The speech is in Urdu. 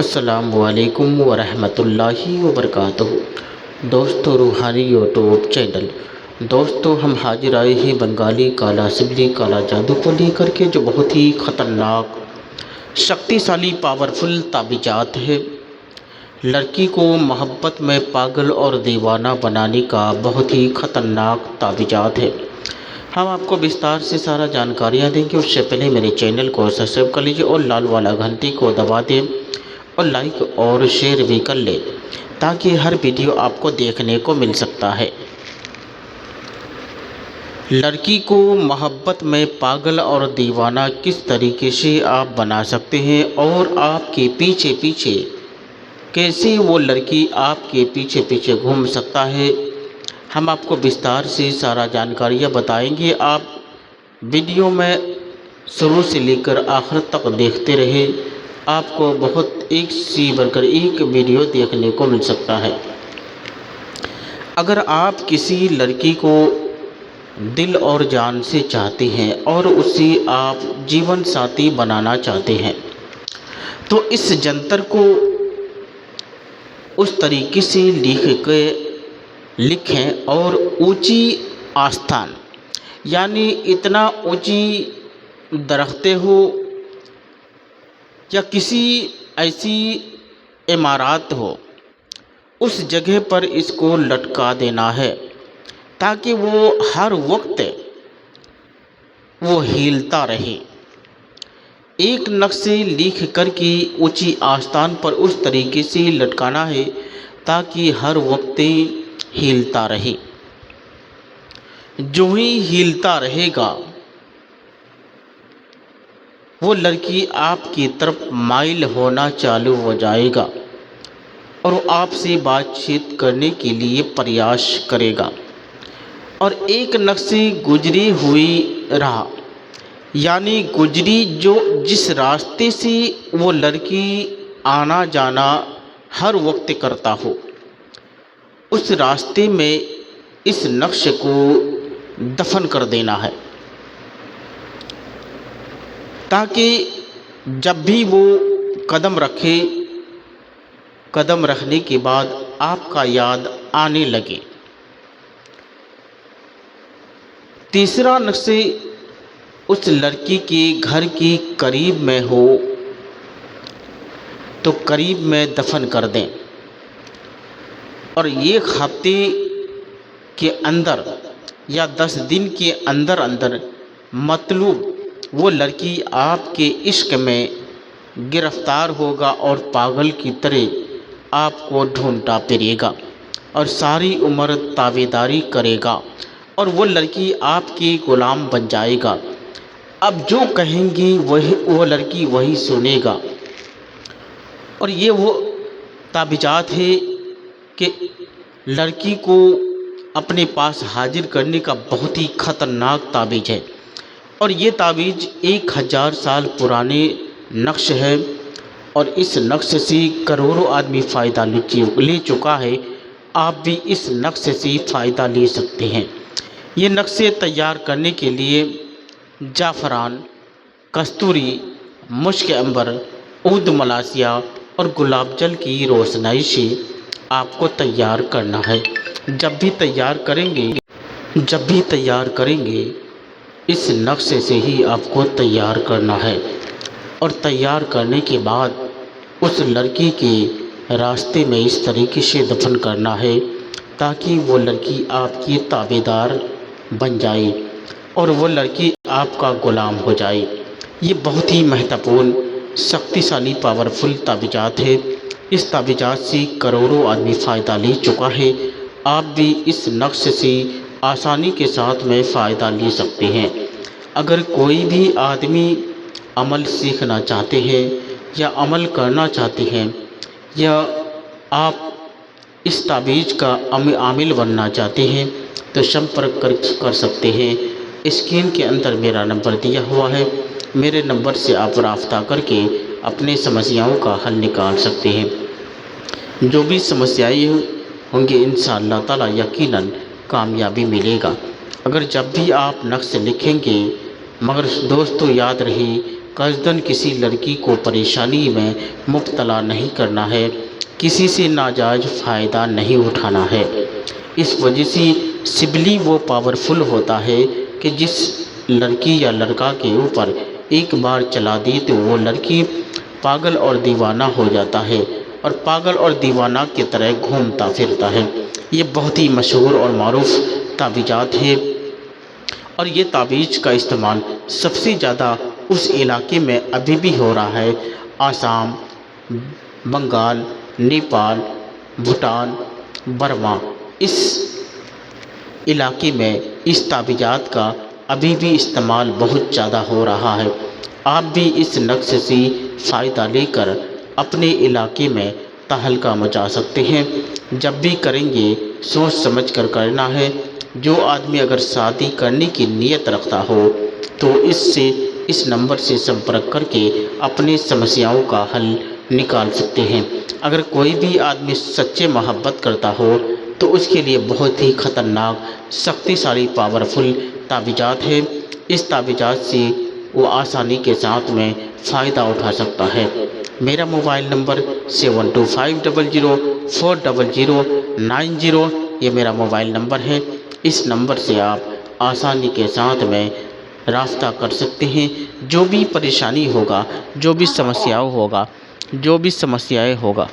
السلام علیکم ورحمۃ اللہ وبرکاتہ۔ دوستو روحانی یوٹیوب چینل، دوستو ہم حاضر آئے ہیں بنگالی کالا سملی کالا جادو کو لے کر کے، جو بہت ہی خطرناک شکتیشالی پاورفل تعویذات ہے۔ لڑکی کو محبت میں پاگل اور دیوانہ بنانے کا بہت ہی خطرناک تعویذات ہے۔ ہم آپ کو وستار سے سارا جانکاریاں دیں گے، اس سے پہلے میرے چینل کو سبسکرائب کر لیجیے اور لال والا گھنٹی کو دبا دیں اور لائک اور شیئر بھی کر لیں تاکہ ہر ویڈیو آپ کو دیکھنے کو مل سکتا ہے۔ لڑکی کو محبت میں پاگل اور دیوانہ کس طریقے سے آپ بنا سکتے ہیں اور آپ کے پیچھے پیچھے کیسے وہ لڑکی آپ کے پیچھے پیچھے گھوم سکتا ہے، ہم آپ کو وستار سے سارا جانکاریاں بتائیں گے۔ آپ ویڈیو میں شروع سے لے کر آخر تک دیکھتے رہیں، آپ کو بہت ایک سی بڑھ کر ایک ویڈیو دیکھنے کو مل سکتا ہے۔ اگر آپ کسی لڑکی کو دل اور جان سے چاہتے ہیں اور اسے آپ جیون ساتھی بنانا چاہتے ہیں تو اس جنتر کو اس طریقے سے لکھیں اور اونچی آستان یعنی اتنا اونچی درخت ہو یا کسی ایسی عمارات ہو، اس جگہ پر اس کو لٹکا دینا ہے تاکہ وہ ہر وقت وہ ہلتا رہے۔ ایک نقشے لکھ کر کے اونچی آستان پر اس طریقے سے لٹکانا ہے تاکہ ہر وقت ہلتا رہے۔ جو ہی ہلتا رہے گا وہ لڑکی آپ کی طرف مائل ہونا چالو ہو جائے گا اور آپ سے بات چیت کرنے کے لیے پریاس کرے گا، اور ایک نقشے گزری ہوئی راہ یعنی جس راستے سے وہ لڑکی آنا جانا ہر وقت کرتا ہو، اس راستے میں اس نقش کو دفن کر دینا ہے تاکہ جب بھی وہ قدم رکھے، قدم رکھنے کے بعد آپ کا یاد آنے لگے۔ تیسرا نقشے اس لڑکی کے گھر کے قریب میں ہو تو قریب میں دفن کر دیں، اور ایک ہفتے کے اندر یا 10 دن کے اندر مطلوب وہ لڑکی آپ کے عشق میں گرفتار ہوگا اور پاگل کی طرح آپ کو ڈھونڈتا پھرے گا اور ساری عمر تابعداری کرے گا، اور وہ لڑکی آپ کی غلام بن جائے گا۔ اب جو کہیں گی وہ لڑکی وہی سنے گا، اور یہ وہ تعویذات ہے کہ لڑکی کو اپنے پاس حاضر کرنے کا بہت ہی خطرناک تعویذ ہے، اور یہ تعویذ 1000 سال پرانے نقش ہے، اور اس نقش سے کروڑوں آدمی فائدہ لے چکا ہے۔ آپ بھی اس نقش سے فائدہ لے سکتے ہیں۔ یہ نقشے تیار کرنے کے لیے جعفران، کستوری، مشک عنبر، عود ملاسیہ اور گلاب جل کی روشنائی سے آپ کو تیار کرنا ہے۔ جب بھی تیار کریں گے اس نقشے سے ہی آپ کو تیار کرنا ہے، اور تیار کرنے کے بعد اس لڑکی کے راستے میں اس طریقے سے دفن کرنا ہے تاکہ وہ لڑکی آپ کی تابعدار بن جائے اور وہ لڑکی آپ کا غلام ہو جائے۔ یہ بہت ہی مہتوپورن شکتیشالی پاورفل تعویذات ہے۔ اس تعویذات سے کروڑوں آدمی فائدہ لے چکا ہے۔ آپ بھی اس نقش سے آسانی کے ساتھ میں فائدہ لے سکتے ہیں۔ اگر کوئی بھی آدمی عمل سیکھنا چاہتے ہیں یا عمل کرنا چاہتے ہیں، یا آپ اس تعویذ کا عامل بننا چاہتے ہیں تو سمپرک کر سکتے ہیں۔ اسکرین کے اندر میرا نمبر دیا ہوا ہے، میرے نمبر سے آپ رابطہ کر کے اپنے سمسیاؤں کا حل نکال سکتے ہیں۔ جو بھی سمسیائیں ہوں گے انشاءاللہ تعالیٰ یقیناً کامیابی ملے گا۔ اگر جب بھی آپ نقش لکھیں گے، مگر دوستو یاد رہے قصدن کسی لڑکی کو پریشانی میں مبتلا نہیں کرنا ہے، کسی سے ناجائز فائدہ نہیں اٹھانا ہے۔ اس وجہ سے سبلی وہ پاورفل ہوتا ہے کہ جس لڑکی یا لڑکا کے اوپر ایک بار چلا دی تو وہ لڑکی پاگل اور دیوانہ ہو جاتا ہے اور پاگل اور دیوانہ کی طرح گھومتا پھرتا ہے۔ یہ بہت ہی مشہور اور معروف تعویذات ہے، اور یہ تعویذ کا استعمال سب سے زیادہ اس علاقے میں ابھی بھی ہو رہا ہے۔ آسام، بنگال، نیپال، بھوٹان، برما، اس علاقے میں اس تعویذات کا ابھی بھی استعمال بہت زیادہ ہو رہا ہے۔ آپ بھی اس نقش سے فائدہ لے کر اپنے علاقے میں تہلکہ مچا سکتے ہیں۔ جب بھی کریں گے سوچ سمجھ کر کرنا ہے۔ جو آدمی اگر شادی کرنے کی نیت رکھتا ہو تو اس نمبر سے سمپرک کر کے اپنی سمسیاؤں کا حل نکال سکتے ہیں۔ اگر کوئی بھی آدمی سچے محبت کرتا ہو تو اس کے لیے بہت ہی خطرناک شکتیشالی پاورفل تعویذات ہے۔ اس تعویذات سے وہ آسانی کے ساتھ میں فائدہ اٹھا سکتا ہے۔ میرا موبائل نمبر 7250040090، یہ میرا موبائل نمبر ہے۔ اس نمبر سے آپ آسانی کے ساتھ میں رابطہ کر سکتے ہیں۔ جو بھی پریشانی ہوگا، جو بھی سمسیائیں ہوگا،